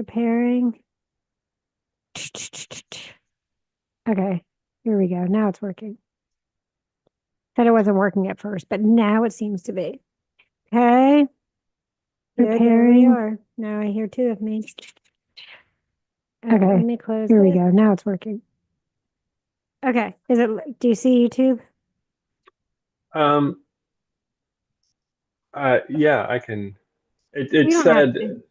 Preparing. Okay, here we go. Now it's working. Said it wasn't working at first, but now it seems to be. Okay, good. There we Preparing. are. Now I hear two of me. Okay, Let me close here we this. go. Now it's working. Okay, do you see YouTube? Um, yeah, I can. It You it don't have said to.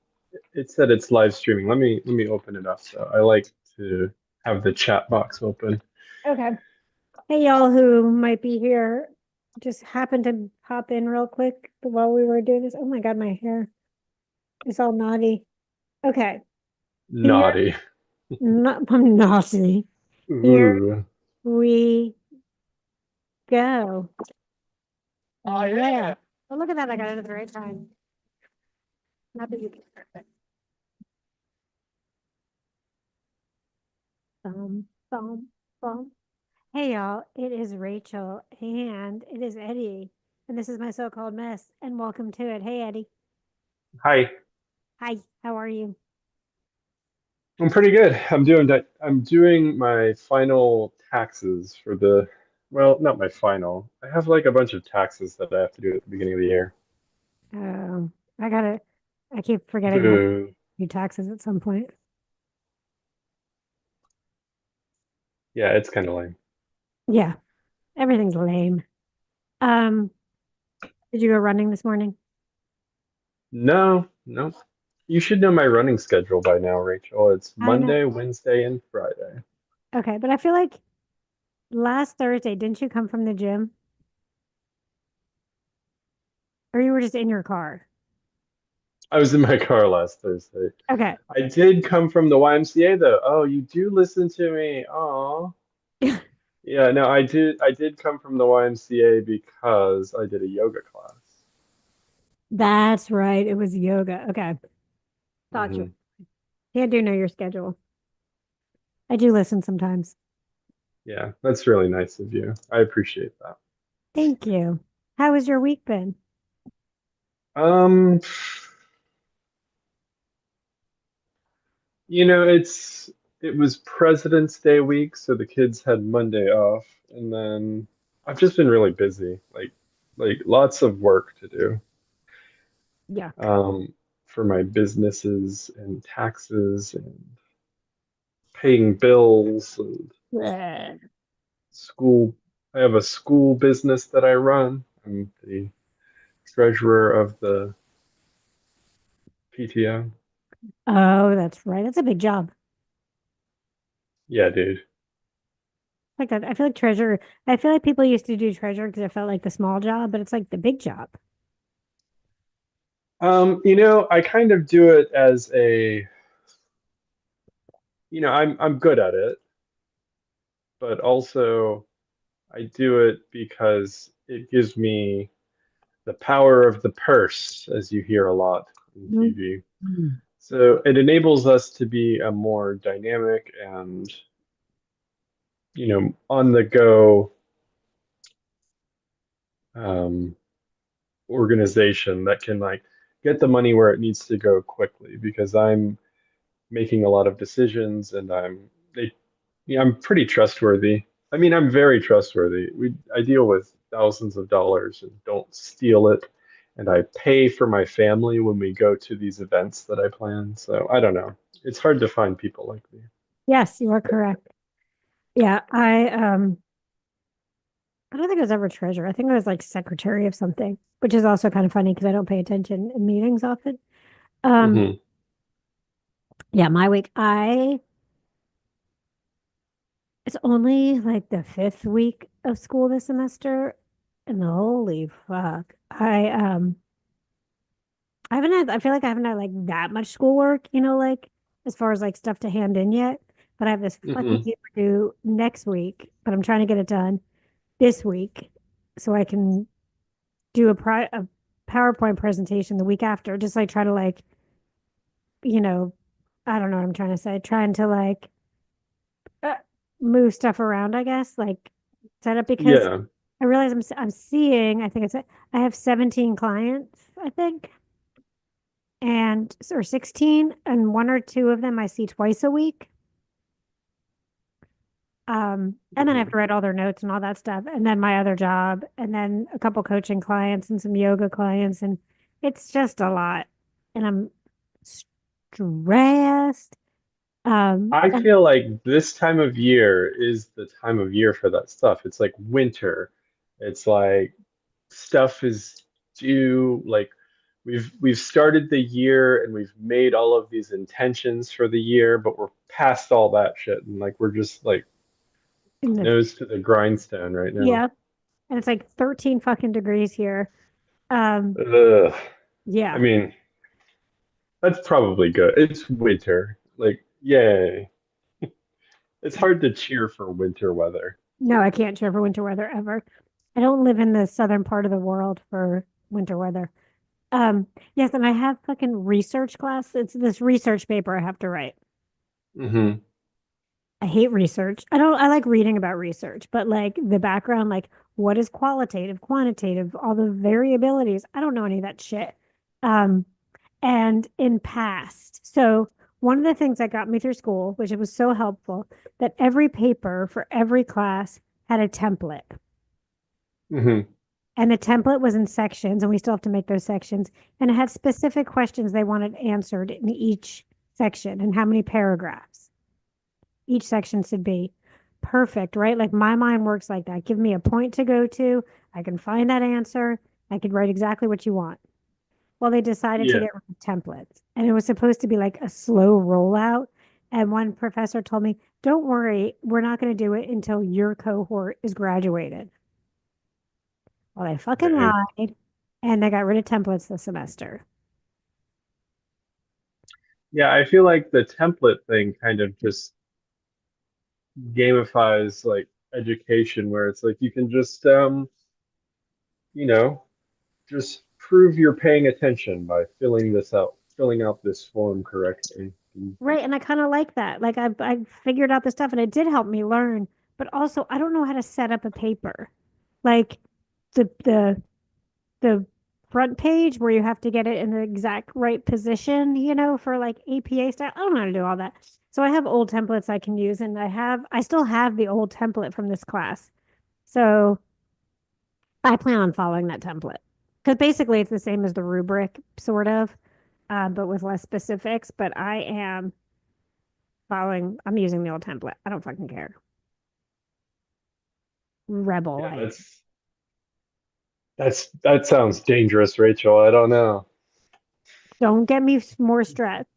it said it's live streaming. Let me open it up. So I like to have the chat box open. Okay. Hey, y'all who might be here, just happened to pop in real quick while we were doing this. Oh my God, my hair is all naughty. Okay, here, Naughty. I'm naughty. Here Ooh. we go. Oh, yeah. Oh, look at that. I got it at the right time. Not that you can perfect. Bum, bum, bum. Hey, y'all. It is Rachel and it is Eddie. And this is my so-called mess. And welcome to it. Hey, Eddie. Hi. Hi. How are you? I'm pretty good. I'm doing my final taxes for the, well, not my final. I have like a bunch of taxes that I have to do at the beginning of the year. Um, I gotta, I keep forgetting I have to Boo. do taxes at some point. Yeah, it's kind of lame. Yeah, everything's lame. Um, did you go running this morning? No, no. You should know my running schedule by now, Rachel. It's I know. Monday, Wednesday, and Friday. Okay, but I feel like last Thursday, didn't you come from the gym? Or you were just in your car? I was in my car last Thursday. Okay. I did come from the YMCA though. Oh, you do listen to me. Oh. Yeah, no, I did come from the YMCA because I did a yoga class. That's right. It was yoga. Okay. Thought you. Hmm. Yeah, I do know your schedule. I do listen sometimes. Yeah, that's really nice of you. I appreciate that. Thank you. How has your week been? Um, it was President's Day week, so the kids had Monday off, and then I've just been really busy, like lots of work to do. Yuck. Um, for my businesses and taxes and paying bills and Bleh. school. I have a school business that I run. I'm the treasurer of the PTO. Oh, that's right. That's a big job. Yeah, dude. Like that. I feel like treasure. I feel like people used to do treasure because it felt like the small job, but it's like the big job. I kind of do it as a, I'm good at it, but also I do it because it gives me the power of the purse, as you hear a lot in TV. Mhm. So it enables us to be a more dynamic and, on the go um, organization that can like get the money where it needs to go quickly because I'm making a lot of decisions and I'm pretty trustworthy. I mean, I'm very trustworthy. I deal with thousands of dollars and don't steal it. And I pay for my family when we go to these events that I plan. So I don't know. It's hard to find people like me. Yes, you are correct. Yeah, I don't think I was ever treasurer. I think I was like secretary of something, which is also kind of funny because I don't pay attention in meetings often. Um, Hmm. yeah, my week, it's only like the fifth week of school this semester, and holy fuck, I feel like I haven't had like that much schoolwork, like as far as like stuff to hand in yet. But I have this fucking Hmm. paper due next week, but I'm trying to get it done this week so I can do a PowerPoint presentation the week after. Just like try to like, you know, I don't know what I'm trying to say. Trying to like uh, move stuff around, I guess, like set up because Yeah. I realize I'm seeing. I think I have 17 clients. I think. and or 16, and one or two of them I see twice a week. And then I have Mhm. to write all their notes and all that stuff. And then my other job, and then a couple coaching clients and some yoga clients. And it's just a lot. And I'm stressed. I And feel like this time of year is the time of year for that stuff. It's like winter. It's like stuff is due. Like we've started the year and we've made all of these intentions for the year, but we're past all that shit and like we're just like in the, nose to the grindstone right now. yeah, and it's like 13 fucking degrees here. Um, Ugh. I yeah. mean, that's probably good. It's winter. Like, yay. It's hard to cheer for winter weather. No, I can't cheer for winter weather ever. I don't live in the southern part of the world for winter weather. Um, yes, and I have fucking research class. It's this research paper I have to write. Hmm. I hate research. I like reading about research, but like the background, like what is qualitative, quantitative, all the variabilities. I don't know any of that shit. Um, and in past, so one of the things that got me through school, which it was so helpful, that every paper for every class had a template. Hmm. And the template was in sections, and we still have to make those sections. And it had specific questions they wanted answered in each section and how many paragraphs each section should be. Perfect, right? Like my mind works like that. Give me a point to go to. I can find that answer. I could write exactly what you want. Well, they decided to Yeah. get rid of templates, and it was supposed to be like a slow rollout. And one professor told me, don't worry, we're not going to do it until your cohort is graduated. Well, they fucking Dang. lied, and they got rid of templates this semester. Yeah, I feel like the template thing kind of just gamifies like education where it's like you can just you know, just prove you're paying attention by filling out this form correctly. Right. And I kind of like that. Like I figured out the stuff and it did help me learn, but also I don't know how to set up a paper. Like the the front page where you have to get it in the exact right position, for like APA style. I don't know how to do all that. So I have old templates I can use, and I still have the old template from this class. So I plan on following that template. Because basically it's the same as the rubric, sort of, but with less specifics. But I'm using the old template. I don't fucking care. Rebel. Yeah, that sounds dangerous, Rachel. I don't know. Don't get me more stressed.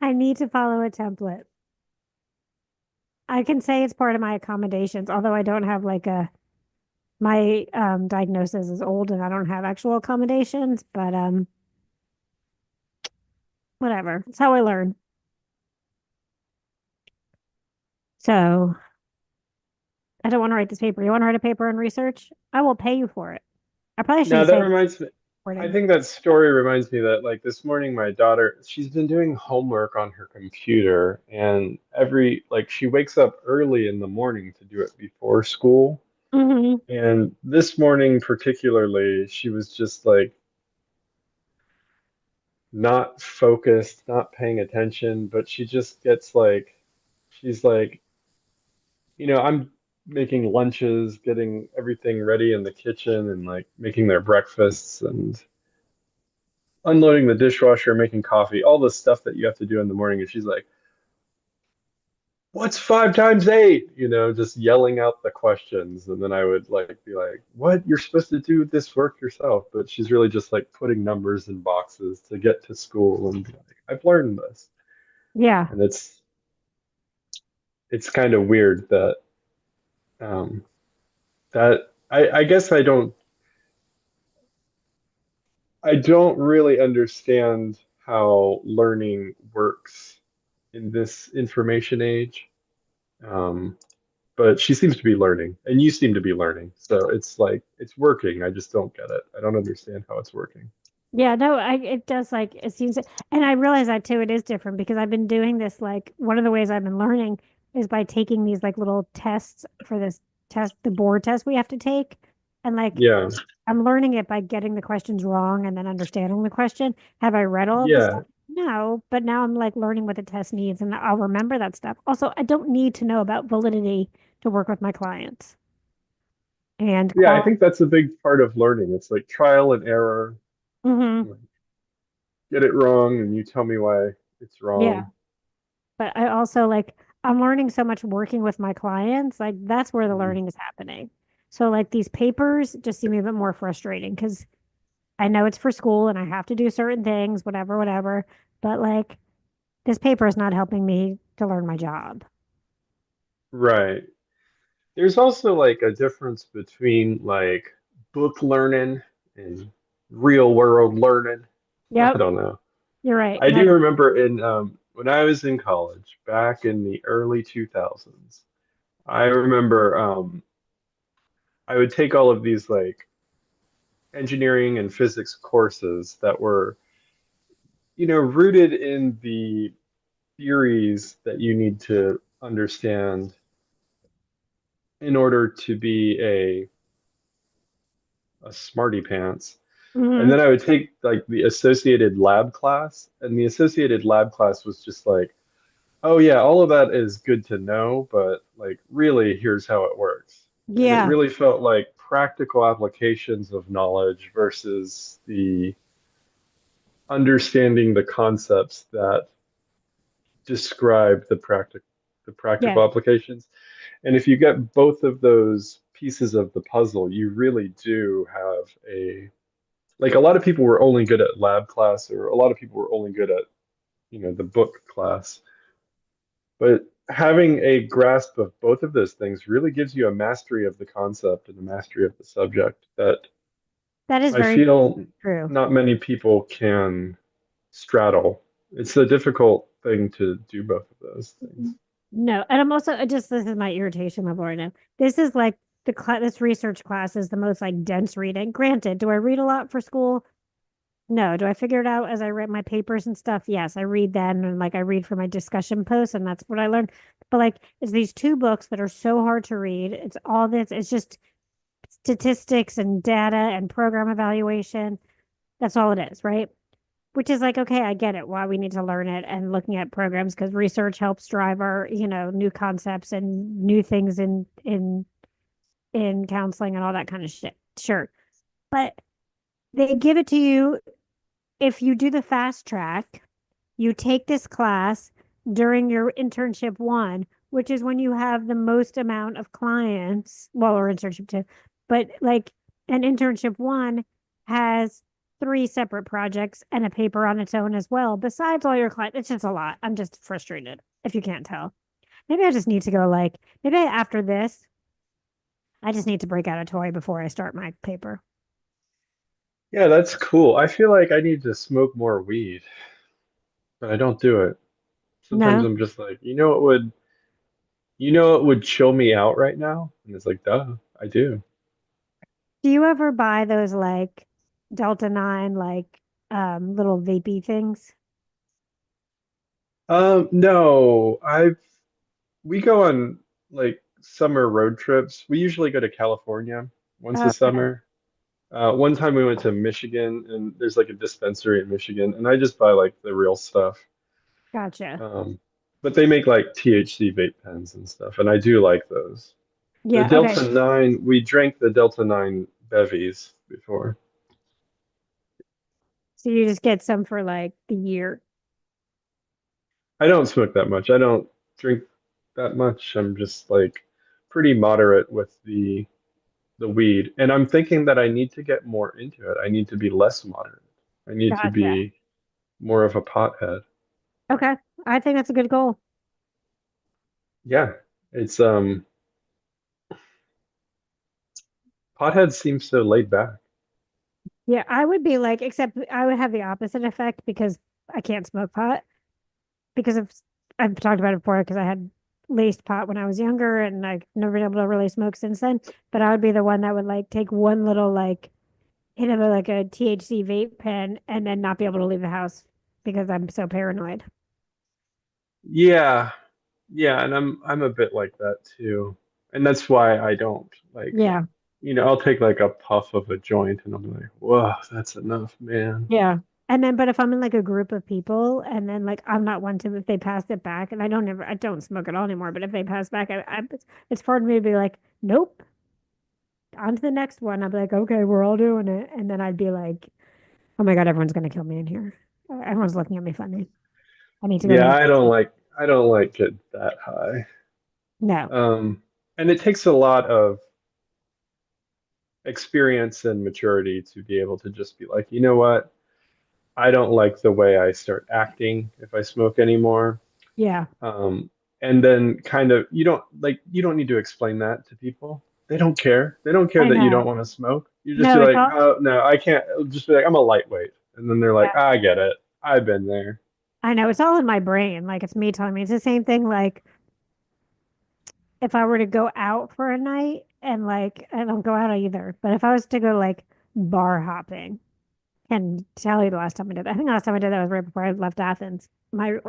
I need to follow a template. I can say it's part of my accommodations, although I don't have like my diagnosis is old and I don't have actual accommodations, but whatever. It's how I learn. So I don't want to write this paper. You want to write a paper on research? I will pay you for it. I probably Now shouldn't that say reminds me, I recording. think that story reminds me that like this morning my daughter, she's been doing homework on her computer and like she wakes up early in the morning to do it before school. Hmm. And this morning particularly, she was just like not focused, not paying attention, but she just gets like she's like, I'm making lunches, getting everything ready in the kitchen and like making their breakfasts and unloading the dishwasher, making coffee, all the stuff that you have to do in the morning. And she's like, "What's 5 times 8?" Just yelling out the questions. And then I would like be like, "What? You're supposed to do this work yourself." But she's really just like putting numbers in boxes to get to school and be like, "I've learned this." Yeah. And it's kind of weird that um I guess I don't really understand how learning works in this information age. Um, but she seems to be learning, and you seem to be learning. So it's like it's working. I just don't get it. I don't understand how it's working. Yeah, no, it does like it seems, and I realize that too. It is different because I've been doing this, like one of the ways I've been learning is by taking these like little tests for this test, the board test we have to take. And like Yeah. I'm learning it by getting the questions wrong and then understanding the question. Have I read all of the Yeah. stuff? No, but now I'm like learning what the test needs and I'll remember that stuff. Also, I don't need to know about validity to work with my clients and Yeah, I quality. think that's a big part of learning. It's like trial and error. Hmm. Like, get it wrong and you tell me why it's Yeah. wrong. But I also like, I'm learning so much working with my clients. Like, that's where the Mhm. learning is happening. So, like, these papers just seem a bit more frustrating because I know it's for school and I have to do certain things, whatever, whatever. But like, this paper is not helping me to learn my job. Right. There's also like a difference between like book learning and real world learning. I Yep, don't know. you're right. I No, do remember in when I was in college back in the early 2000s, I remember I would take all of these like engineering and physics courses that were, rooted in the theories that you need to understand in order to be a smarty pants. And hmm. then I would take like the associated lab class, and the associated lab class was just like, oh yeah, all of that is good to know, but like really here's how it works. And it Yeah, really felt like practical applications of knowledge versus the understanding the concepts that describe the yeah, practical applications. And if you get both of those pieces of the puzzle, you really do have a like a lot of people were only good at lab class or a lot of people were only good at, the book class. But having a grasp of both of those things really gives you a mastery of the concept and a mastery of the subject that that is I very feel true. not many people can straddle. It's a difficult thing to do both of those things. No, and I'm also I just this is my irritation level right now. This is like this research class is the most like dense reading. Granted, do I read a lot for school? No. Do I figure it out as I write my papers and stuff? Yes, I read then and like I read for my discussion posts and that's what I learned. But like it's these two books that are so hard to read. It's all this, it's just statistics and data and program evaluation. That's all it is, right? Which is like, okay, I get it, why we need to learn it and looking at programs because research helps drive our, new concepts and new things in counseling and all that kind of shit. Sure. But they give it to you if you do the fast track, you take this class during your internship one, which is when you have the most amount of clients, well, or internship two, but like an internship one has three separate projects and a paper on its own as well, besides all your clients. It's just a lot. I'm just frustrated, if you can't tell. Maybe I just need to go like, maybe after this, I just need to break out a toy before I start my paper. Yeah, that's cool. I feel like I need to smoke more weed, but I don't do it. Sometimes No. I'm just like, what would chill me out right now? And it's like, duh, I do. Do you ever buy those like Delta 9 like little vapey things? No, we go on like summer road trips. We usually go to California once a Okay, summer. One time we went to Michigan and there's like a dispensary in Michigan and I just buy like the real stuff. gotcha. Um, but they make like THC vape pens and stuff and I do like those. The Yeah, okay. Delta 9, we drank the Delta 9 bevies before. So you just get some for like the year. I don't smoke that much. I don't drink that much. I'm just like pretty moderate with the weed. And I'm thinking that I need to get more into it. I need to be less moderate. I need to Gotcha. be more of a pothead. Okay. I think that's a good goal. Yeah. It's potheads seem so laid back. Yeah, I would be like, except I would have the opposite effect because I can't smoke pot because of I've talked about it before because I had laced pot when I was younger and I've never been able to really smoke since then. But I would be the one that would like take one little like hit of like a THC vape pen and then not be able to leave the house because I'm so paranoid. Yeah. Yeah, and I'm a bit like that too. And that's why I don't like Yeah. I'll take like a puff of a joint and I'll be like, whoa, that's enough, man. Yeah. And then, but if I'm in like a group of people and then like I'm not one to, if they pass it back and I don't smoke at all anymore, but if they pass back, it's hard for me to be like, nope, on to the next one. I'd be like, okay, we're all doing it. And then I'd be like, oh my God, everyone's going to kill me in here. Everyone's looking at me funny. I need to go Yeah, down. I don't like it that high. No. Um, and it takes a lot of experience and maturity to be able to just be like, you know what? I don't like the way I start acting if I smoke anymore. Yeah, Um, and then kind of you don't need to explain that to people. They don't care. They don't care I that you don't know. want to smoke. You just be No, it's like, all, oh no, I can't. Just be like, I'm a lightweight. And then they're like, yeah, I get it. I've been there. I know. It's all in my brain. Like it's me telling me it's the same thing. Like if I were to go out for a night and like, I don't go out either, but if I was to go like bar hopping, can tell you the last time I did that. I think the last time I did that was right before I left Athens. My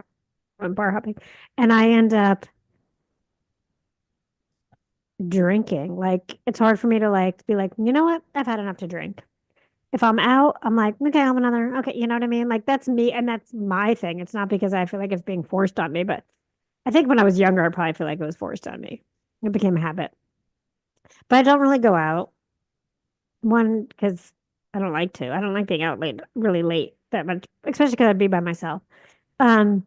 went bar hopping, and I end up drinking. Like it's hard for me to like be like, you know what? I've had enough to drink. If I'm out, I'm like, okay, I'll have another. Okay, you know what I mean? Like that's me, and that's my thing. It's not because I feel like it's being forced on me, but I think when I was younger, I probably feel like it was forced on me. It became a habit. But I don't really go out. One, because I don't like to. I don't like being out late, really late that much, especially because I'd be by myself. Um,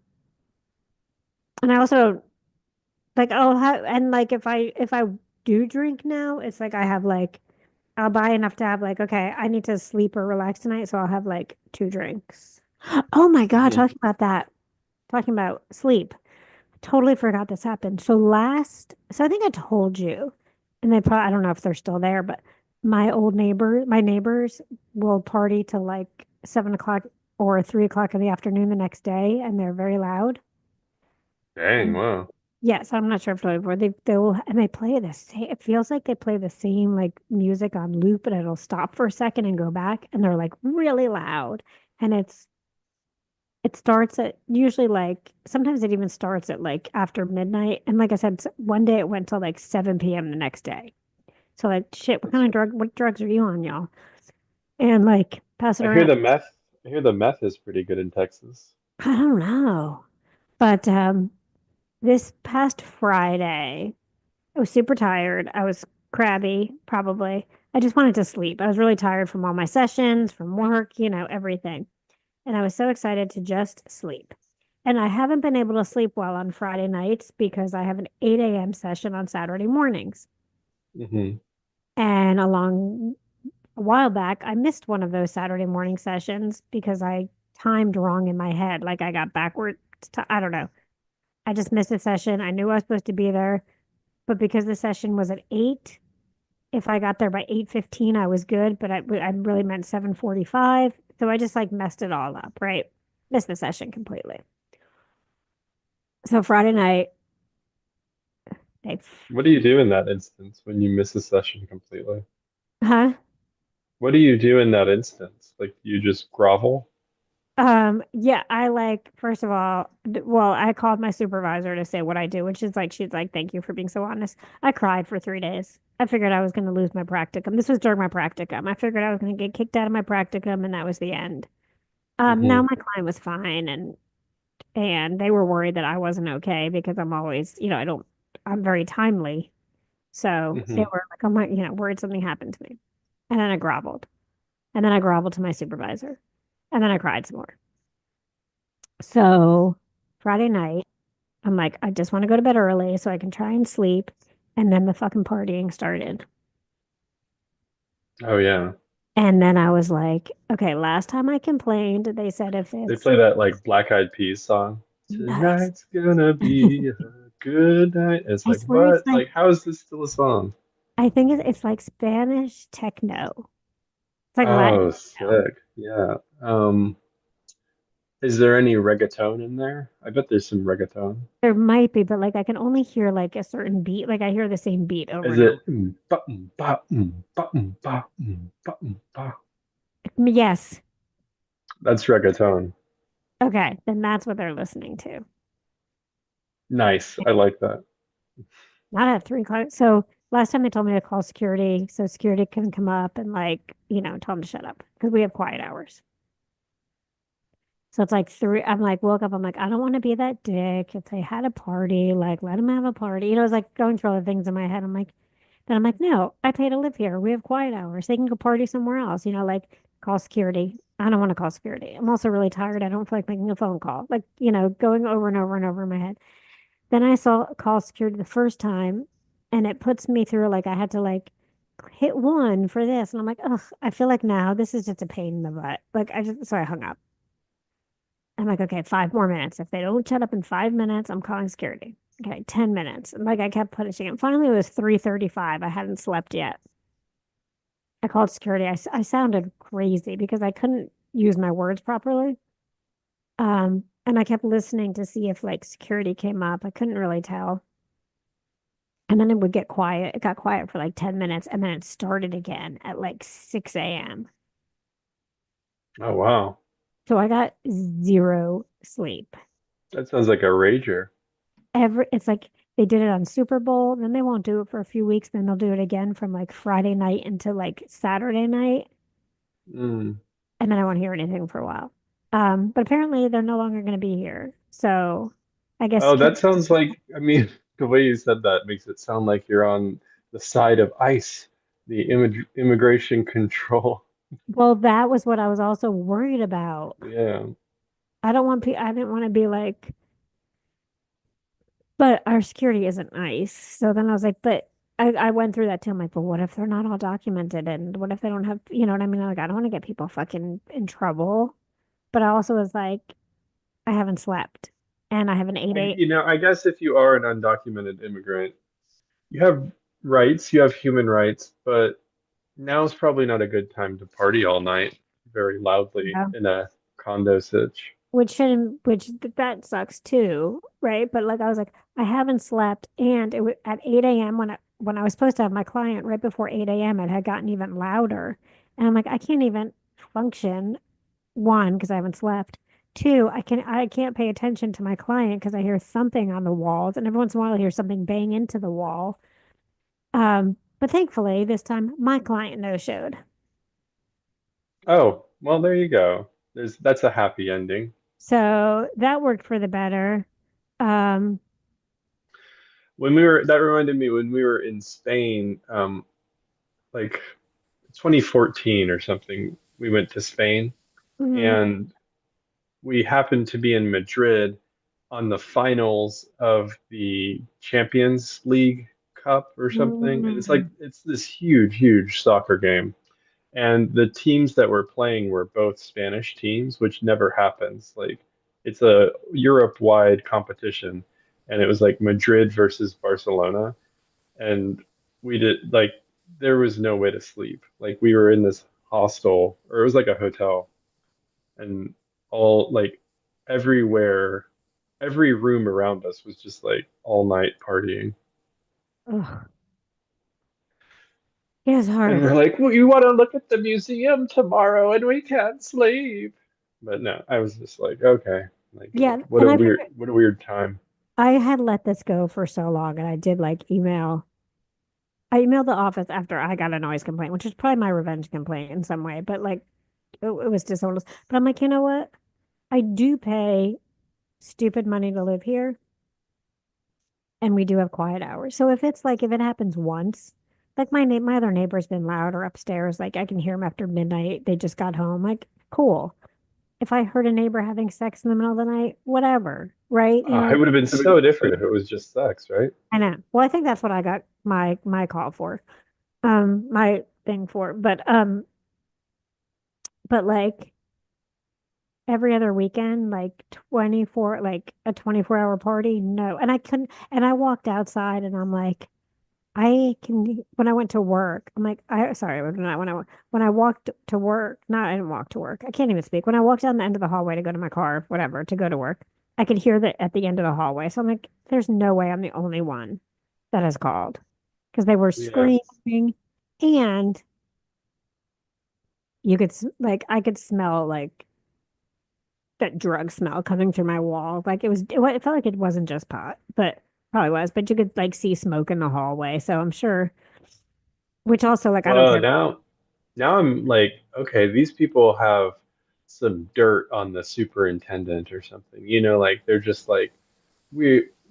and I also like I'll have and like if I do drink now, it's like I have like I'll buy enough to have like okay, I need to sleep or relax tonight, so I'll have like two drinks. Oh my God, Hmm. talking about that, talking about sleep. Totally forgot this happened. So I think I told you, and they probably I don't know if they're still there, but my neighbors will party till like 7 o'clock or 3 o'clock in the afternoon the next day, and they're very loud. Dang, And wow. yes, I'm not sure if they'll they will and they play the same. It feels like they play the same like music on loop, and it'll stop for a second and go back, and they're like really loud, and it starts at usually like sometimes it even starts at like after midnight. And like I said, one day it went till like 7 p.m. the next day. So like shit, what drugs are you on, y'all? And like pass it I hear around. the meth. I hear the meth is pretty good in Texas. I don't know. But this past Friday, I was super tired. I was crabby, probably. I just wanted to sleep. I was really tired from all my sessions, from work, everything. And I was so excited to just sleep. And I haven't been able to sleep well on Friday nights because I have an 8 a.m. session on Saturday mornings. Hmm. And along a while back, I missed one of those Saturday morning sessions because I timed wrong in my head. Like I got backwards. I don't know. I just missed a session. I knew I was supposed to be there, but because the session was at 8, if I got there by 8:15, I was good, but I really meant 7:45. So I just like messed it all up, right? Missed the session completely. So Friday night, they, What do you do in that instance when you miss a session completely? huh? What do you do in that instance? Like you just grovel? Yeah, I like, first of all, well, I called my supervisor to say what I do, which is like, she's like, thank you for being so honest. I cried for 3 days. I figured I was going to lose my practicum. This was during my practicum. I figured I was going to get kicked out of my practicum, and that was the end. Now Hmm. my client was fine, and they were worried that I wasn't okay because I'm always, I'm very timely. So they Hmm. were like, I'm like, worried something happened to me. And then I groveled. And then I groveled to my supervisor. And then I cried some more. So Friday night, I'm like, I just want to go to bed early so I can try and sleep. And then the fucking partying started. Oh yeah. And then I was like, okay, last time I complained, they said if They it's play that like Black Eyed Peas song. nuts, Tonight's gonna be a good night. And it's I like, swear it's what? Like, how is this still a song? I think it's like Spanish techno. It's like Latin Oh, techno. sick. Yeah. Is there any reggaeton in there? I bet there's some reggaeton. There might be, but like I can only hear like a certain beat. Like I hear the same beat over Is and over. it ba ba ba ba ba ba? Yes. That's reggaeton. Okay. Then that's what they're listening to. Nice. I like that. Not at 3 o'clock. So Last time they told me to call security, so security can come up and like, tell them to shut up because we have quiet hours. So it's like three. I'm like, woke up. I'm like, I don't want to be that dick. If they had a party, like, let them have a party. It's like going through all the things in my head. Then I'm like, no, I pay to live here. We have quiet hours. They can go party somewhere else. Like call security. I don't want to call security. I'm also really tired. I don't feel like making a phone call. Like, going over and over and over in my head. Then I saw call security the first time, and it puts me through like I had to like hit one for this, and I'm like, ugh, I feel like now this is just a pain in the butt. Like so I hung up. I'm like, okay, 5 more minutes. If they don't shut up in 5 minutes, I'm calling security. Okay, 10 minutes. And like I kept pushing it. Finally, it was 3:35. I hadn't slept yet. I called security. I sounded crazy because I couldn't use my words properly. And I kept listening to see if like security came up. I couldn't really tell. And then it would get quiet. It got quiet for like 10 minutes and then it started again at like 6 a.m. Oh wow. So I got zero sleep. That sounds like a rager. It's like they did it on Super Bowl, then they won't do it for a few weeks, then they'll do it again from like Friday night into like Saturday night, Mm. and then I won't hear anything for a while. But apparently they're no longer going to be here. So I guess Oh, that sounds like, I mean, the way you said that makes it sound like you're on the side of ICE, the immigration control. well, that was what I was also worried about. Yeah. I didn't want to be like, but our security isn't nice. So then I was like, but I went through that too. I'm like, but what if they're not all documented? And what if they don't have, you know what I mean? Like, I don't want to get people fucking in trouble. But I also was like, I haven't slept and I have an 8 8. I guess if you are an undocumented immigrant, you have rights, you have human rights, but now's probably not a good time to party all night very loudly Yeah. in a condo sitch. Which shouldn't, that sucks too, right? But like, I was like, I haven't slept. And it was at 8 a.m. when I was supposed to have my client right before 8 a.m., it had gotten even louder. And I'm like, I can't even function. One, because I haven't slept. Two, I can't pay attention to my client because I hear thumping on the walls, and every once in a while I hear something bang into the wall. But thankfully this time my client no showed. Oh, well, there you go. That's a happy ending. So that worked for the better. Um, That reminded me when we were in Spain, like 2014 or something, we went to Spain mhm, and we happened to be in Madrid on the finals of the Champions League Cup or something. And mhm. it's this huge soccer game. And the teams that were playing were both Spanish teams, which never happens. Like it's a Europe-wide competition, and it was like Madrid versus Barcelona. And we did like there was no way to sleep. Like we were in this hostel, or it was like a hotel, and all like everywhere, every room around us was just like all night partying. Ugh, it was And hard. we're like, well, you want to look at the museum tomorrow and we can't sleep. But no, I was just like, okay, like Yeah, and what a weird time. I had let this go for so long, and I did like email. I emailed the office after I got a noise complaint, which is probably my revenge complaint in some way, but like it was dishonest. But I'm like, you know what? I do pay stupid money to live here, and we do have quiet hours. So if it happens once, like my other neighbor's been louder upstairs, like I can hear them after midnight. They just got home. Like, cool. If I heard a neighbor having sex in the middle of the night, whatever, right? It would have been so different if it was just sex, right? I know. Well, I think that's what I got my call for. My thing for. But like every other weekend, like 24, like a 24-hour party, no. And I couldn't, and I walked outside and I'm like, when I went to work, I'm like, sorry, when I walked to work, no, I didn't walk to work. I can't even speak. When I walked down the end of the hallway to go to my car, whatever, to go to work, I could hear that at the end of the hallway. So I'm like, there's no way I'm the only one that has called because they were Yeah. screaming and like, I could smell like that drug smell coming through my wall. Like it felt like it wasn't just pot, but Probably was, but you could like see smoke in the hallway. So I'm sure, which also like I don't Well, care. now I'm like, okay, these people have some dirt on the superintendent or something. Like they're just like,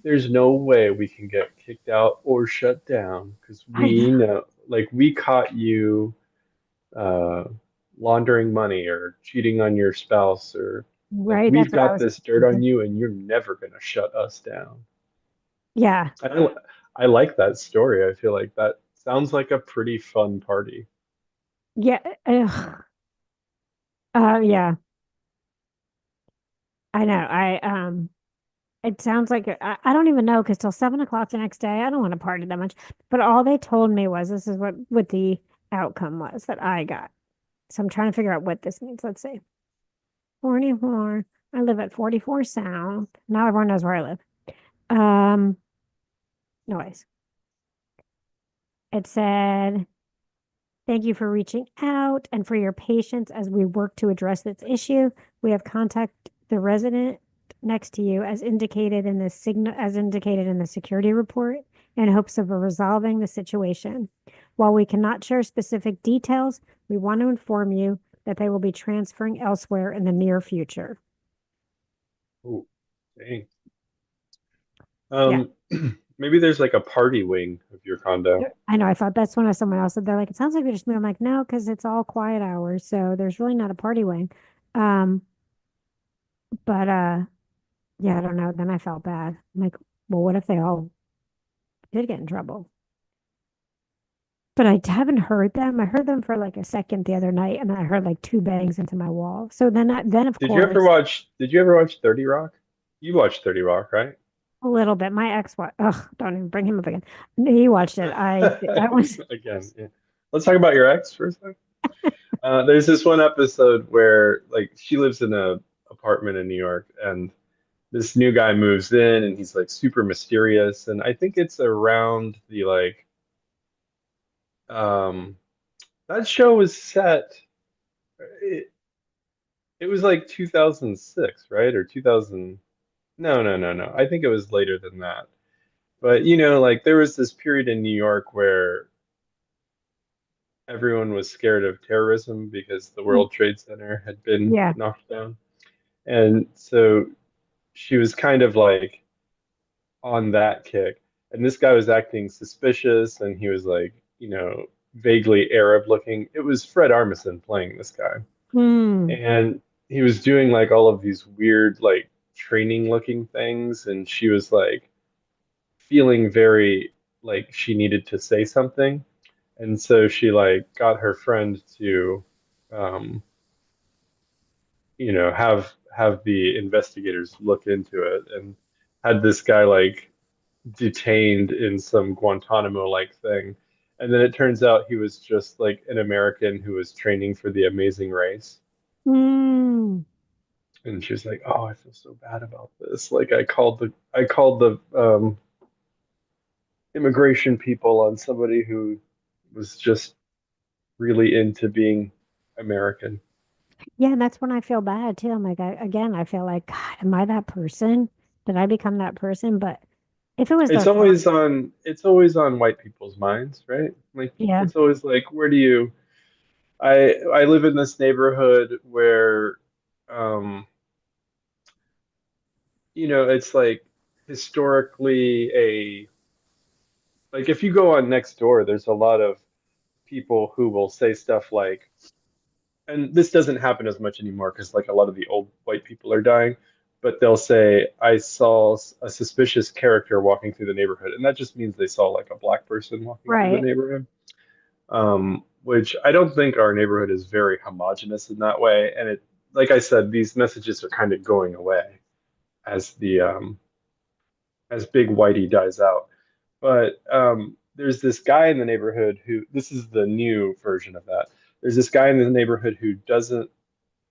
there's no way we can get kicked out or shut down because I know, we know, like we caught you uh laundering money or cheating on your spouse or like right? we've That's what I got was this dirt on thinking. you and you're never gonna shut us down. Yeah. I I like that story. I feel like that sounds like a pretty fun party. Yeah. Yeah. I know. It sounds like I don't even know because till 7 o'clock the next day, I don't want to party that much. But all they told me was this is what the outcome was that I got. So I'm trying to figure out what this means. Let's see. 44. I live at 44 South. Now everyone knows where I live. Um, Noise. It said, thank you for reaching out and for your patience as we work to address this issue. We have contacted the resident next to you as indicated in the security report in hopes of resolving the situation. While we cannot share specific details, we want to inform you that they will be transferring elsewhere in the near future. Ooh, dang. Yeah. Maybe there's like a party wing of your condo. I know. I thought that's when someone else said they're like, it sounds like they're just me. I'm like, no, because it's all quiet hours, so there's really not a party wing. Um, but yeah, I don't know. Then I felt bad. I'm like, well, what if they all did get in trouble? But I haven't heard them. I heard them for like a second the other night, and then I heard like two bangs into my wall. So then of course, Did you ever watch 30 Rock? You watched 30 Rock, right? a little bit. My ex, what? Ugh, don't even bring him up again. He watched it. I was. Again, yeah. Let's talk about your ex for a second. There's this one episode where like she lives in a apartment in New York and this new guy moves in and he's like super mysterious and I think it's around the like um that show was set it, it was like 2006, right? Or 2000. No. I think it was later than that. But like there was this period in New York where everyone was scared of terrorism because the World Trade Center had been Yeah. knocked down. And so she was kind of like on that kick. And this guy was acting suspicious and he was like, vaguely Arab looking. It was Fred Armisen playing this guy. Hmm. And he was doing like all of these weird, like training looking things. And she was like feeling very like she needed to say something. And so she like got her friend to, um, have the investigators look into it and had this guy like detained in some Guantanamo-like thing. And then it turns out he was just like an American who was training for the Amazing Race. Hmm. And she was like, "Oh, I feel so bad about this. Like I called the immigration people on somebody who was just really into being American." Yeah, and that's when I feel bad too. I'm like, again, I feel like, God, am I that person? Did I become that person? But if it was their fault, It's always on white people's minds, right? Like yeah. it's always like, where do you I live in this neighborhood where um it's like historically a like if you go on next door, there's a lot of people who will say stuff like, and this doesn't happen as much anymore because like a lot of the old white people are dying, but they'll say, I saw a suspicious character walking through the neighborhood. And that just means they saw like a black person walking through the Right. neighborhood. Which I don't think our neighborhood is very homogenous in that way. And like I said, these messages are kind of going away as the as Big Whitey dies out. But there's this guy in the neighborhood who this is the new version of that. There's this guy in the neighborhood who doesn't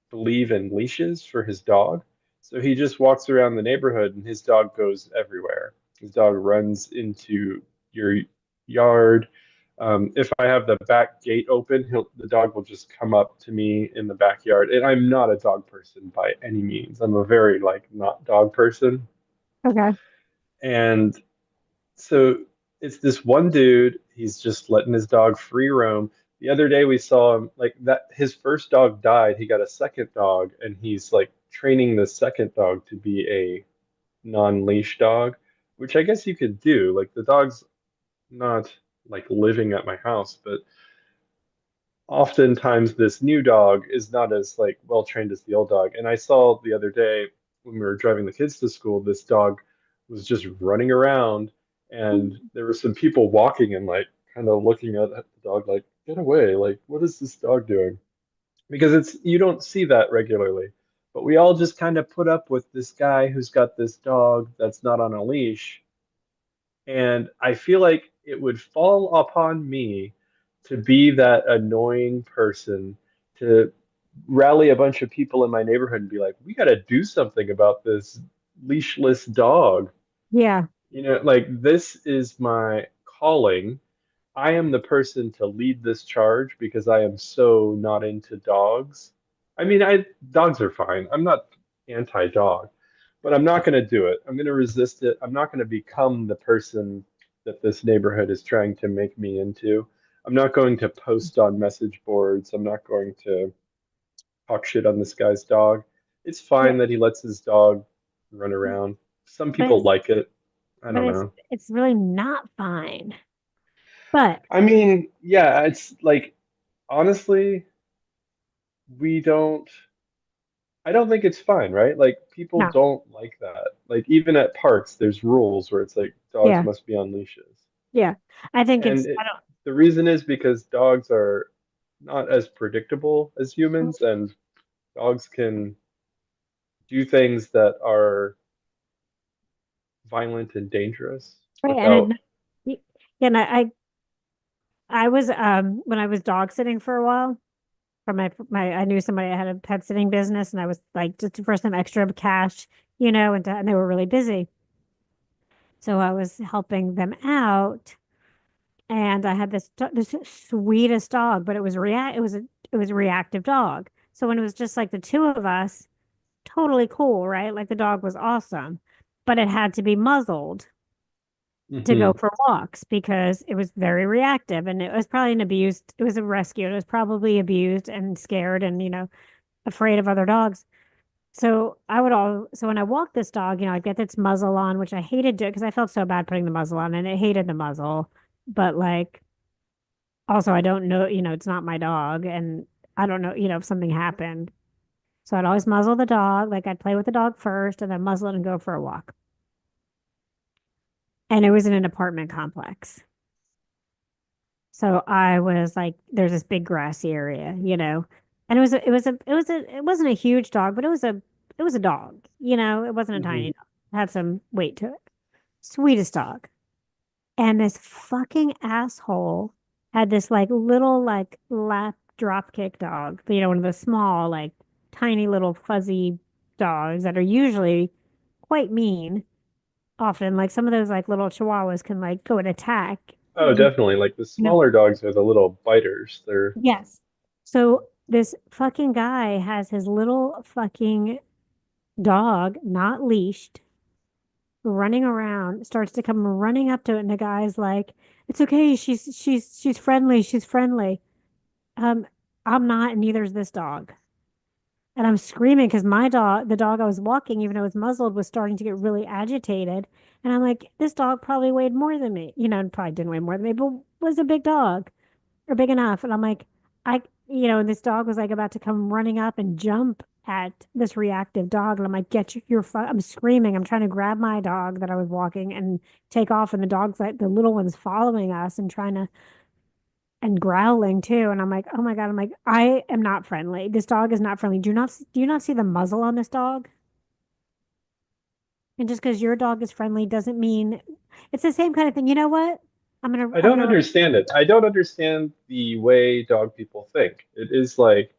believe in leashes for his dog. So he just walks around the neighborhood and his dog goes everywhere. His dog runs into your yard. If I have the back gate open, the dog will just come up to me in the backyard. And I'm not a dog person by any means. I'm a very like not dog person. Okay. And So it's this one dude, he's just letting his dog free roam. The other day we saw him like that his first dog died, he got a second dog and he's like training the second dog to be a non-leash dog, which I guess you could do. Like the dog's not like living at my house, but oftentimes this new dog is not as like well trained as the old dog. And I saw the other day when we were driving the kids to school, this dog was just running around, and there were some people walking and like kind of looking at the dog like, get away, like what is this dog doing? Because it's you don't see that regularly. But we all just kind of put up with this guy who's got this dog that's not on a leash, and I feel like it would fall upon me to be that annoying person to rally a bunch of people in my neighborhood and be like, we got to do something about this leashless dog. Yeah. You know, like this is my calling. I am the person to lead this charge because I am so not into dogs. I mean, I dogs are fine. I'm not anti-dog, but I'm not going to do it. I'm going to resist it. I'm not going to become the person that this neighborhood is trying to make me into. I'm not going to post on message boards. I'm not going to talk shit on this guy's dog. It's Yeah. fine that he lets his dog run around. Some But people it's like it. I but don't it's know. it's really not fine. But I mean, yeah, it's like honestly, we don't I don't think it's fine, right? Like people no. don't like that. Like even at parks, there's rules where it's like dogs Yeah. must be on leashes. Yeah. I think And it's I the reason is because dogs are not as predictable as don't humans, and dogs can do things that are violent and dangerous right. without. Yeah, and I was when I was dog sitting for a while for my I knew somebody that had a pet sitting business and I was like just for some extra cash, and they were really busy. So I was helping them out and I had this sweetest dog, but it was a reactive dog. So when it was just like the two of us, totally cool, right? Like the dog was awesome, but it had to be muzzled to go Mhm. for walks because it was very reactive and it was probably an abused, it was a rescue. It was probably abused and scared and, afraid of other dogs. So when I walked this dog, I'd get its muzzle on, which I hated to because I felt so bad putting the muzzle on and I hated the muzzle. But like, also, I don't know, it's not my dog and I don't know, if something happened. So I'd always muzzle the dog. Like I'd play with the dog first and then muzzle it and go for a walk. And it was in an apartment complex. So I was like, there's this big grassy area, and it wasn't a huge dog, but it was a dog, it wasn't a tiny Mhm. dog. It had some weight to it. Sweetest dog. And this fucking asshole had this like little like lap drop kick dog, one of the small, like tiny little fuzzy dogs that are usually quite mean. Often, like some of those like little chihuahuas can like go and attack. Oh, definitely. Like the You know, smaller dogs are the little biters. They're Yes. So this fucking guy has his little fucking dog, not leashed, running around, starts to come running up to it, and the guy's like, "It's okay. She's friendly. She's friendly." Um, I'm not, and neither is this dog. And I'm screaming because the dog I was walking, even though it was muzzled, was starting to get really agitated. And I'm like, this dog probably weighed more than me, and probably didn't weigh more than me, but was a big dog. Or big enough. And I'm like, and this dog was like about to come running up and jump at this reactive dog. And I'm like, I'm screaming. I'm trying to grab my dog that I was walking and take off. And the dog's like, the little one's following us and and growling too. And I'm like, oh my God. I'm like, I am not friendly. This dog is not friendly. Do you not see the muzzle on this dog? And just because your dog is friendly doesn't mean it's the same kind of thing. You know what? I I'm don't gonna, understand it. I don't understand the way dog people think. It is like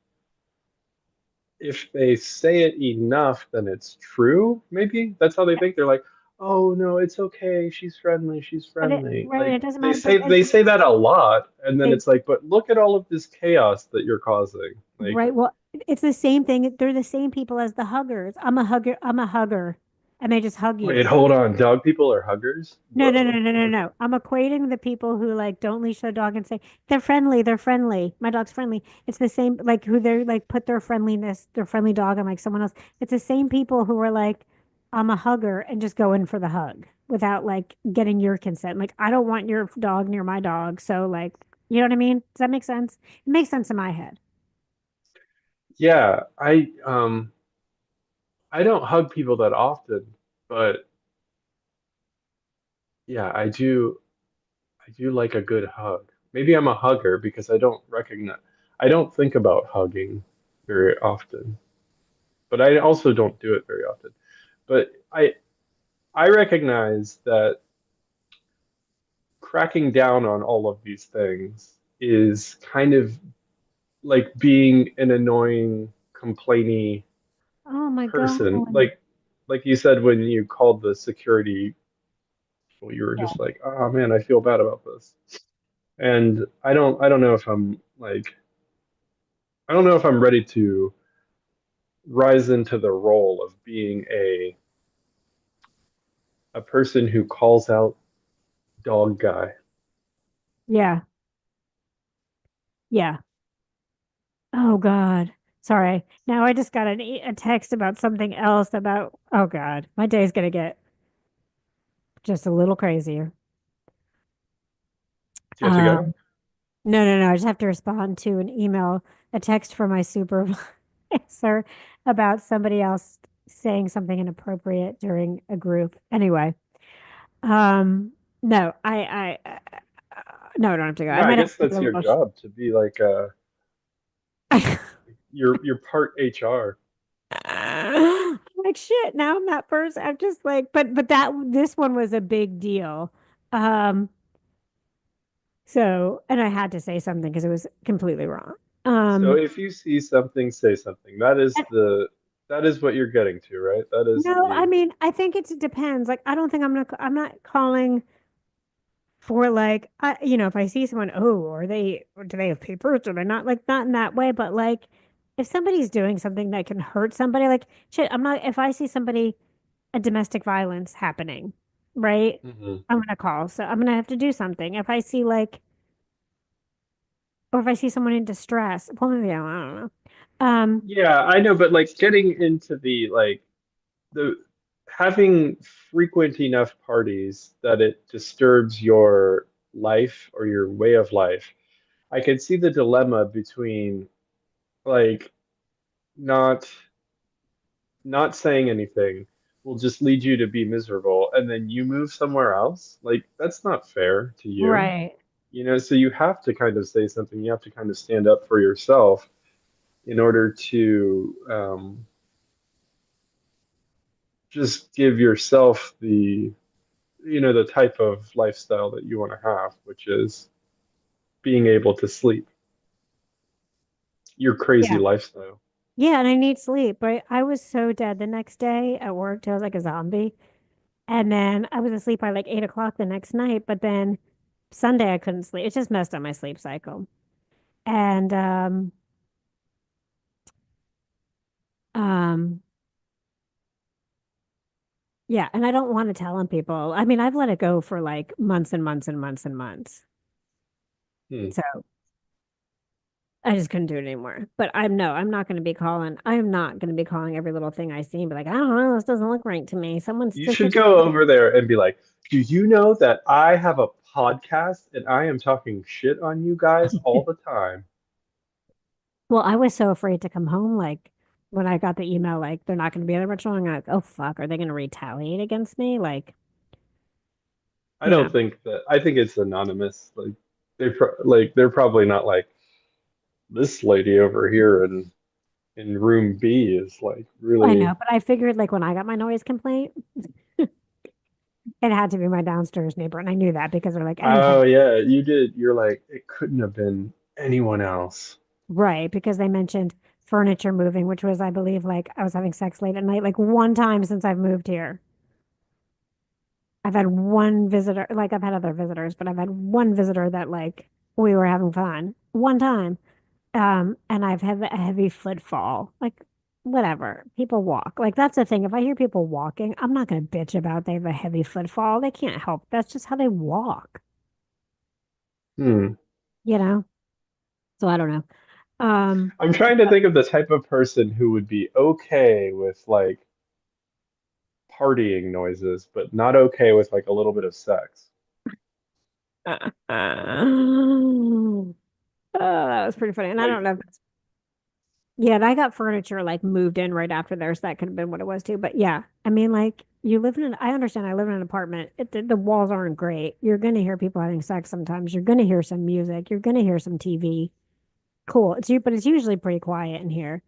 if they say it enough, then it's true. Maybe that's how they think. They're like, "Oh no, it's okay. She's friendly. She's friendly." right. And Like it doesn't matter. they say that a lot, and then They, it's like, "But look at all of this chaos that you're causing." Like, Right. Well, it's the same thing. They're the same people as the huggers. I'm a hugger. I'm a hugger. and they just hug Wait, you. hold on. Dog people are huggers? No, no, no, Whoa. no, no, Okay. no. I'm equating the people who like don't leash their dog and say they're friendly, they're friendly. My dog's friendly. It's the same like who they're like put their friendliness, their friendly dog on like someone else. It's the same people who are like, I'm a hugger and just go in for the hug without like getting your consent. Like I don't want your dog near my dog. So like, you know what I mean? Does that make sense? It makes sense in my head. Yeah, I don't hug people that often, but yeah, I do like a good hug. Maybe I'm a hugger because I don't think about hugging very often, but I also don't do it very often. But I recognize that cracking down on all of these things is kind of like being an annoying, complainy Oh my person. God. Like you said when you called the security people, you were just like, "Oh man, I feel bad about this." And I don't know if I'm like I don't know if I'm ready to rise into the role of being a person who calls out dog guy. Yeah. Yeah. Oh God. Sorry. Now I just got a text about something else about, oh God, my day's gonna get just a little crazier. Do you have to go? No, no, no. I just have to respond to an email, a text from my supervisor about somebody else saying something inappropriate during a group. Anyway, no, no, I don't have to go. I No, I might have guess to get that's a your little. job to be like you're part HR. I'm like shit. Now I'm that person. I'm just like, but that this one was a big deal. Um, so and I had to say something because it was completely wrong. So Um, if you see something, say something. That is what you're getting to, right? That is No, I the mean, I think it depends. Like, I don't think I'm not calling for like, if I see someone, oh, or do they have papers? Do they not? Like, not in that way, but like, if somebody's doing something that can hurt somebody, like, shit, if I see somebody, a domestic violence happening, right? Mhm. I'm gonna call. So I'm gonna have to do something. If I see like, or if I see someone in distress, well, maybe I don't know. Yeah, I know, but like getting into the having frequent enough parties that it disturbs your life or your way of life. I can see the dilemma between like not not saying anything will just lead you to be miserable and then you move somewhere else. Like that's not fair to you. Right. You know, so you have to kind of say something. You have to kind of stand up for yourself in order to just give yourself the type of lifestyle that you want to have, which is being able to sleep, your crazy Yeah. lifestyle. Yeah, and I need sleep. But I was so dead the next day at work. I was like a zombie. And then I was asleep by like 8 o'clock the next night. But then Sunday I couldn't sleep. It just messed up my sleep cycle. And um yeah, and I don't want to tell on people. I mean, I've let it go for like months and months and months and months. Hmm. So I just couldn't do it anymore. But I'm not going to be calling. I'm not going to be calling every little thing I see and be like, I don't know, this doesn't look right to me. Someone's You just should did go something. over there and be like, "Do you know that I have a podcast and I am talking shit on you guys all the time?" Well, I was so afraid to come home. Like when I got the email, like they're not going to be there much longer. I'm like, oh fuck, are they going to retaliate against me? Like, I you know, don't think that. I think it's anonymous. Like they're probably not like this lady over here in room B is like I know, really. but I figured like when I got my noise complaint, it had to be my downstairs neighbor, and I knew that because they're like anytime, Oh yeah, you did. You're like it couldn't have been anyone else. right? Because they mentioned furniture moving, which was, I believe, like I was having sex late at night, like one time since I've moved here. I've had one visitor, like I've had other visitors, but I've had one visitor that like we were having fun one time. And I've had a heavy footfall. Like whatever. People walk. Like that's the thing. If I hear people walking, I'm not going to bitch about they have a heavy footfall. They can't help. That's just how they walk, Hmm. you know? So I don't know. Um, I'm trying to think of the type of person who would be okay with like partying noises, but not okay with like a little bit of sex. oh, that was pretty funny. And I Like, don't know if it's, yeah, and I got furniture like moved in right after there, so that could have been what it was too. But yeah, I mean, like you live in an, I understand I live in an apartment. The walls aren't great. You're going to hear people having sex sometimes. You're going to hear some music. You're going to hear some TV. Cool. But it's usually pretty quiet in here.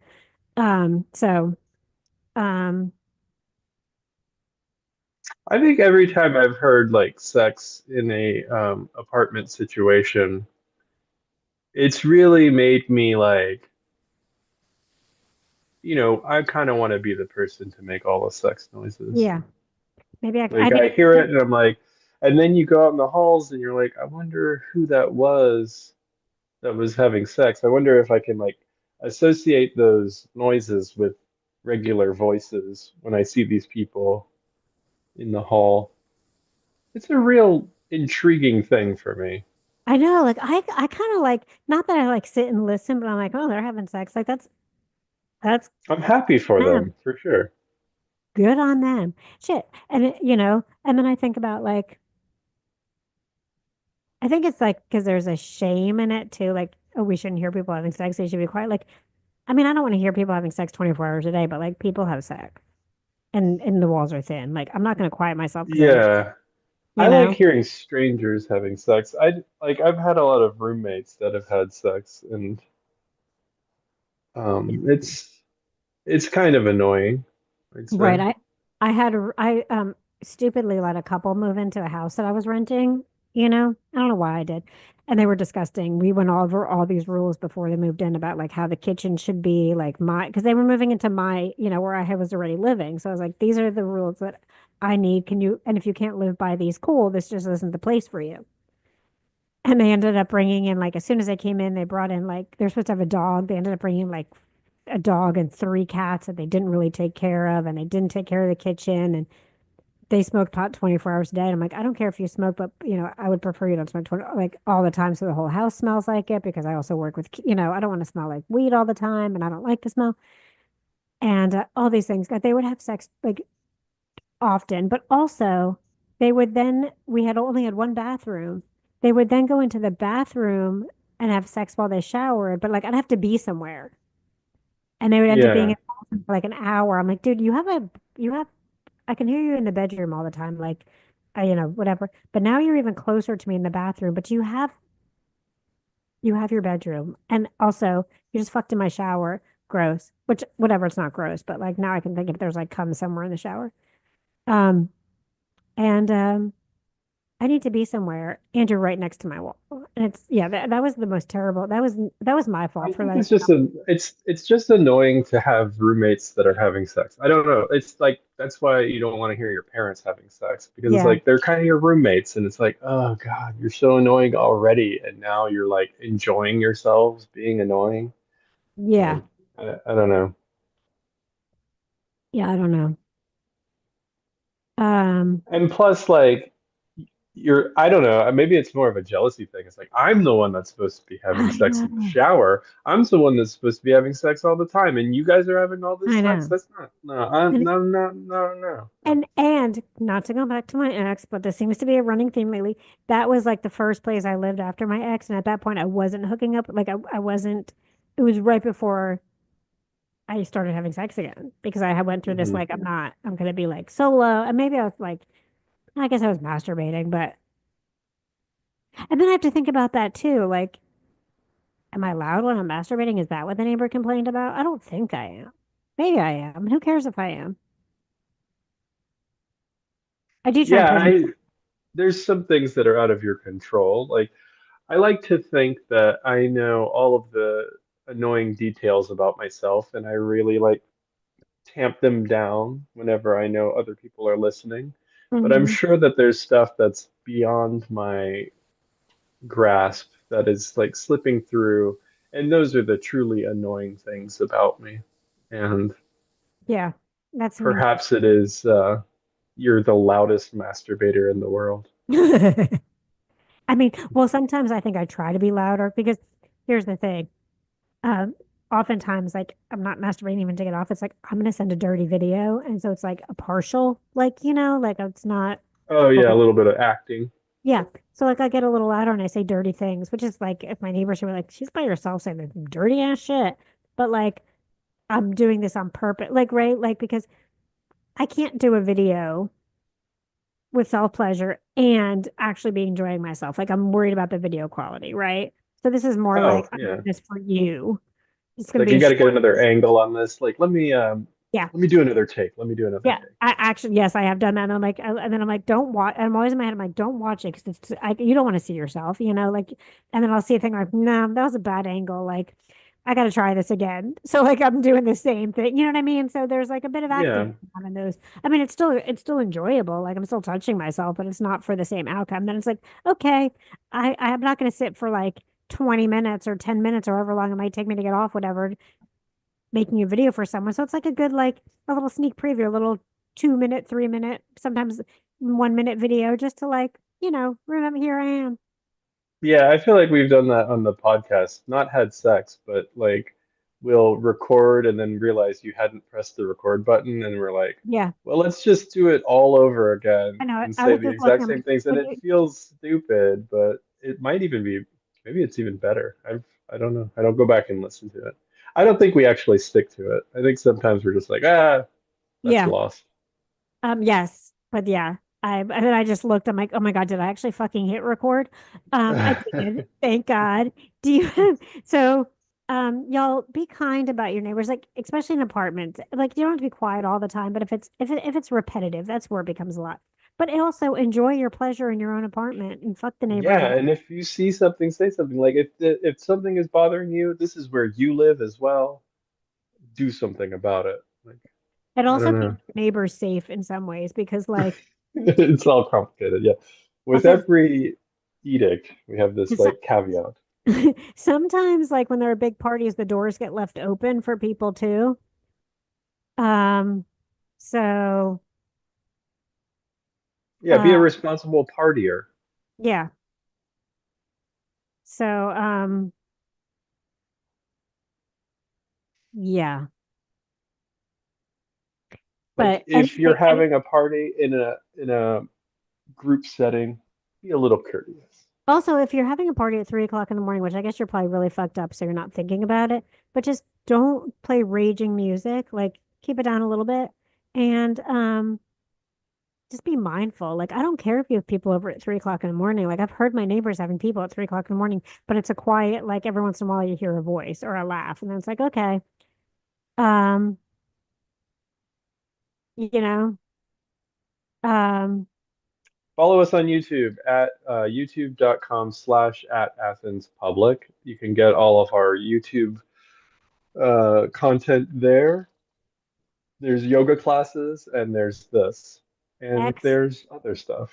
So, um, I think every time I've heard like sex in a apartment situation, it's really made me like, I kind of want to be the person to make all the sex noises. yeah, maybe I Like think I hear it and I'm like, and then you go out in the halls and you're like, I wonder who that was that was having sex. I wonder if I can like associate those noises with regular voices when I see these people in the hall. It's a real intriguing thing for me. I know, like I kind of like not that I like sit and listen, but I'm like, oh, they're having sex. Like that's I'm happy for them. them for sure. Good on them. Shit. And and then I think about like I think it's like because there's a shame in it too. Like, oh, we shouldn't hear people having sex. They should be quiet. Like, I mean, I don't want to hear people having sex 24 hours a day, but like people have sex and the walls are thin. Like, I'm not going to quiet myself because I don't, Yeah. you I like know? hearing strangers having sex. I've had a lot of roommates that have had sex and it's kind of annoying, I'd Right. say. I stupidly let a couple move into a house that I was renting, you know? I don't know why I did. And they were disgusting. We went over all these rules before they moved in about like how the kitchen should be, like my, because they were moving into my, where I was already living. So I was like, these are the rules that I need. And if you can't live by these, cool, this just isn't the place for you. And they ended up bringing in, like, as soon as they came in, they brought in, like, they're supposed to have a dog. They ended up bringing in, like, a dog and three cats that they didn't really take care of. And they didn't take care of the kitchen. And they smoked pot 24 hours a day. And I'm like, I don't care if you smoke, but, I would prefer you don't smoke 20, like, all the time. So the whole house smells like it because I also work with, I don't want to smell like weed all the time. And I don't like the smell. And all these things. That they would have sex, like, often, but also we had only had one bathroom. They would then go into the bathroom and have sex while they showered, but like I'd have to be somewhere. And they would end up being in Yeah. the bathroom for like an hour. I'm like, dude, you have, I can hear you in the bedroom all the time, like, whatever. But now you're even closer to me in the bathroom, but you have your bedroom. And also, you just fucked in my shower. Gross. Which, whatever, it's not gross, but like now I can think if there's like cum somewhere in the shower. Um, and I need to be somewhere, and you're right next to my wall. And it's yeah, that was the most terrible. That was my I fault for think letting. it's just annoying to have roommates that are having sex. I don't know. It's like that's why you don't want to hear your parents having sex because it's Yeah, like they're kind of your roommates and it's like, oh God, you're so annoying already and now you're like enjoying yourselves being annoying. yeah, Like I don't know. yeah. I don't know. Um, And plus like I don't know, maybe it's more of a jealousy thing. It's like I'm the one that's supposed to be having I sex in the know, shower. I'm the one that's supposed to be having sex all the time, and you guys are having all this I sex. know. That's not no, I'm And no, no, no, no, no. and not to go back to my ex, but this seems to be a running theme lately. That was like the first place I lived after my ex, and at that point, I wasn't hooking up. Like I wasn't. It was right before I started having sex again because I had went through this Hmm. like I'm gonna be like solo, and maybe I was like I guess I was masturbating, but and then I have to think about that too. Like, am I loud when I'm masturbating? Is that what the neighbor complained about? I don't think I am. Maybe I am. Who cares if I am? I do try and Yeah, play. there's some things that are out of your control. Like I like to think that I know all of the annoying details about myself, and I really like tamp them down whenever I know other people are listening. But I'm Mhm. sure that there's stuff that's beyond my grasp that is like slipping through. And those are the truly annoying things about me. And Yeah. That's me. Perhaps it is you're the loudest masturbator in the world. I mean, well, sometimes I think I try to be louder because here's the thing. Um, Oftentimes, like I'm not masturbating even to get off. It's like I'm gonna send a dirty video, and so it's like a partial, like like it's not. Oh yeah, a Fully- little bit of acting. Yeah, so like I get a little louder and I say dirty things, which is like if my neighbors were like, "She's by herself saying this dirty ass shit," but like I'm doing this on purpose, like right, like because I can't do a video with self pleasure and actually be enjoying myself. Like I'm worried about the video quality, right? So this is more Oh like I'm doing yeah. this for you. It's It's gonna like be you a got to get short. another angle on this. Like Yeah. let me do another take. Let me do another Yeah, take. I actually, yes, I have done that. And I'm like, and then I'm like, don't watch. I'm always in my head. I'm like, don't watch it because you don't want to see yourself, like, and then I'll see a thing like, no, that was a bad angle. Like, I got to try this again. So like, I'm doing the same thing. You know what I mean? So there's like a bit of acting Yeah. on those. I mean, it's still enjoyable. Like I'm still touching myself, but it's not for the same outcome. Then it's like, okay, I'm not going to sit for like 20 minutes or 10 minutes or however long it might take me to get off, whatever making a video for someone. So it's like a good, like a little sneak preview, a little 2 minute, 3 minute, sometimes 1 minute video just to like, remember here I am. Yeah, I feel like we've done that on the podcast. Not had sex, but like we'll record and then realize you hadn't pressed the record button and we're like, Yeah. well, let's just do it all over again I know. and I say was the just looking, exact I'm same like, things and when it you, feels stupid, but it might even be maybe it's even better. I don't know. I don't go back and listen to it. I don't think we actually stick to it. I think sometimes we're just like, that's yeah. lost. Yes. But yeah. And then I just looked, I'm like, oh my God, did I actually fucking hit record? I did. Thank God. Do you, so, y'all be kind about your neighbors, like, especially in apartments. Like, you don't have to be quiet all the time, but if it's repetitive, that's where it becomes a lot. But also enjoy your pleasure in your own apartment and fuck the neighbors. Yeah, and if you see something, say something. Like if something is bothering you, this is where you live as well. Do something about it. Like, It I also don't know. keeps neighbors safe in some ways because, like, It's all complicated. Yeah. With also, every edict, we have this 'cause like caveat. sometimes, like, when there are big parties, the doors get left open for people too. Um, so, Yeah, be a uh, responsible partier. yeah. So, yeah. Like But if you're anything, having a party in a group setting, be a little courteous. also, if you're having a party at 3 o'clock in the morning, which I guess you're probably really fucked up, so you're not thinking about it, but just don't play raging music. Like, keep it down a little bit. And, just be mindful. Like, I don't care if you have people over at 3 o'clock in the morning. Like, I've heard my neighbors having people at 3 o'clock in the morning, but it's a quiet, like, every once in a while you hear a voice or a laugh. And then it's like, okay, um, you know, um, Follow us on YouTube at youtube.com/ at Athens Public. You can get all of our YouTube content there. There's yoga classes and there's this. And X, there's other stuff.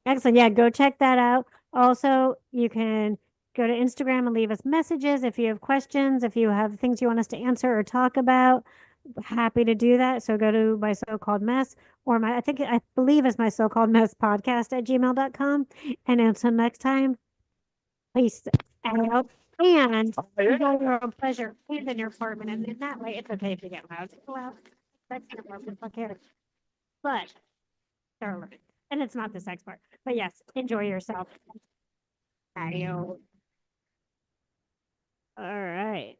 excellent. Yeah, go check that out. Also, you can go to Instagram and leave us messages if you have questions, if you have things you want us to answer or talk about. Happy to do that. So go to my so-called mess or I believe it's my so-called mess podcast at gmail.com. And until next time, please out and enjoy your own pleasure and in your apartment. And in that way, it's okay if you get loud. It's loud. That's your apartment. Fuck cares. But there are limits. And it's not the sex part. But yes, enjoy yourself. Adios. All right.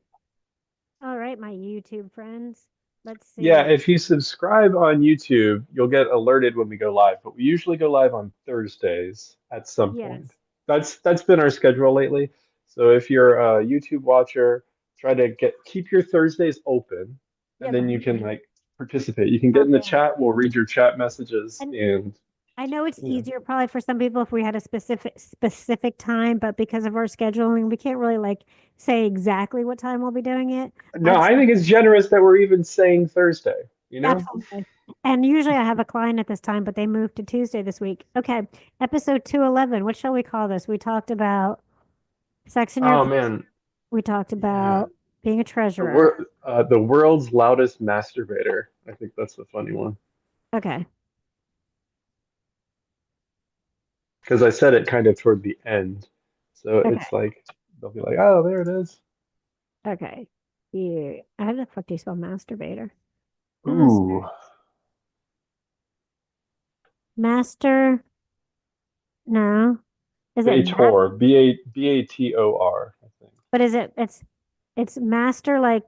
All right, my YouTube friends. Let's Yeah, see. if you subscribe on YouTube, you'll get alerted when we go live, but we usually go live on Thursdays at some point. Yes. That's been our schedule lately. So if you're a YouTube watcher, try to keep your Thursdays open and Yep. then you can like participate. You can get in Pop the in. chat, we'll read your chat messages And and I know it's yeah. easier probably for some people if we had a specific time, but because of our scheduling, we can't really like say exactly what time we'll be doing it. I No, just I think it's generous that we're even saying Thursday, you know? absolutely. And usually I have a client at this time, but they moved to Tuesday this week. Okay. Episode 211. What shall we call this? We talked about sex in your Oh apartment. man. We talked Yeah. about Being a The treasurer. wor the world's loudest masturbator. I think that's the funny one Okay. because I said it kind of toward the end, so Okay. it's like they'll be like, "Oh, there it is." Okay. You, how the fuck do you spell masturbator? Master. Ooh, Master. No. Is it mat? Bator, Bator, I think. But is it, it's master like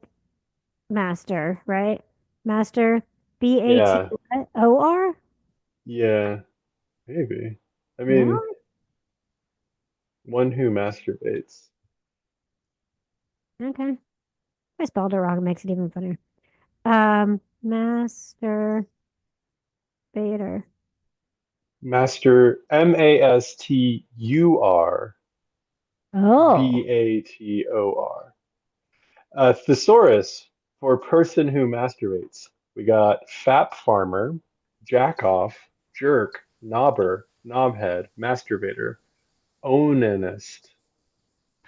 master, right? Master. Yeah, BATOR? yeah, maybe. I mean, Really? one who masturbates. Okay. I spelled it wrong. It makes it even funnier. Master Bader. Master, Oh. Bator. Thesaurus for person who masturbates. We got fap farmer, jack off, jerk, knobber, knobhead, masturbator, onanist,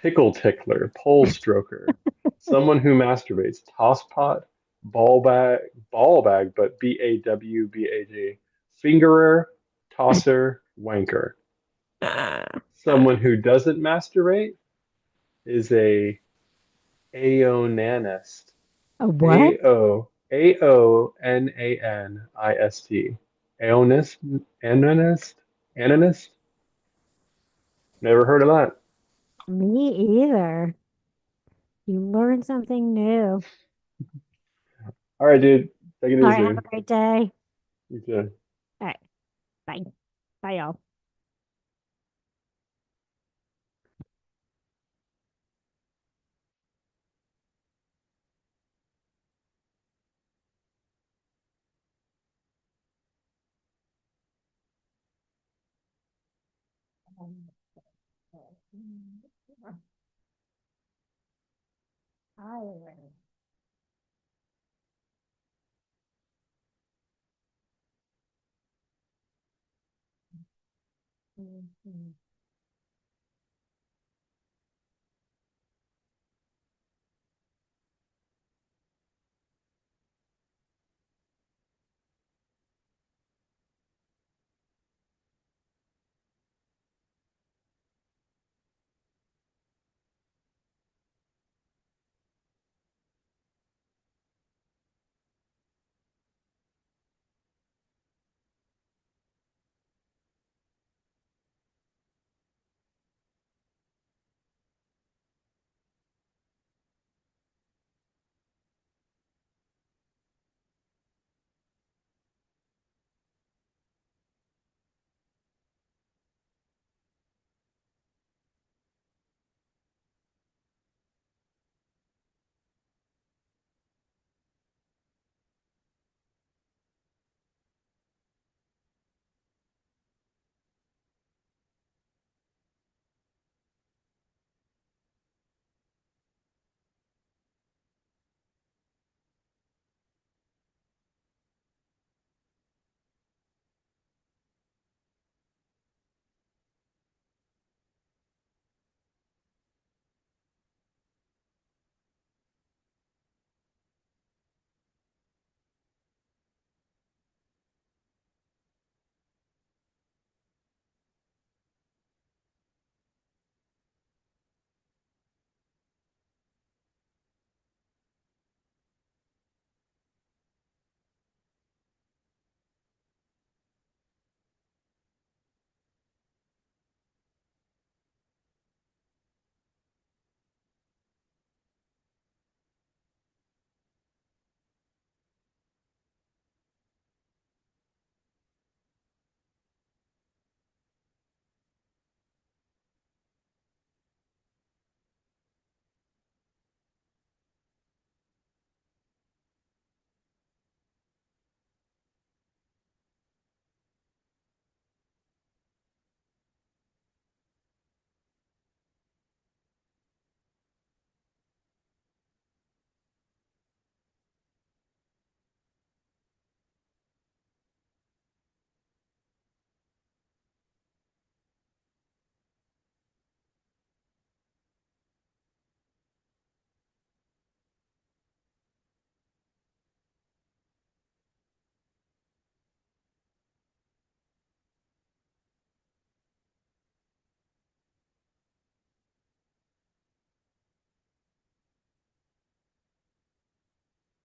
pickle tickler, pole stroker, someone who masturbates, tosspot, ball bag, but BAWBAG, fingerer, tosser, wanker. Someone who doesn't masturbate is a aonanist. A what? Aonanist. Aonist? Anonist? Anonist? Never heard of that. Me either. You learn something new. All right, dude. Take it All right. Have a easy. great day. You too. All right. Bye. Bye, y'all.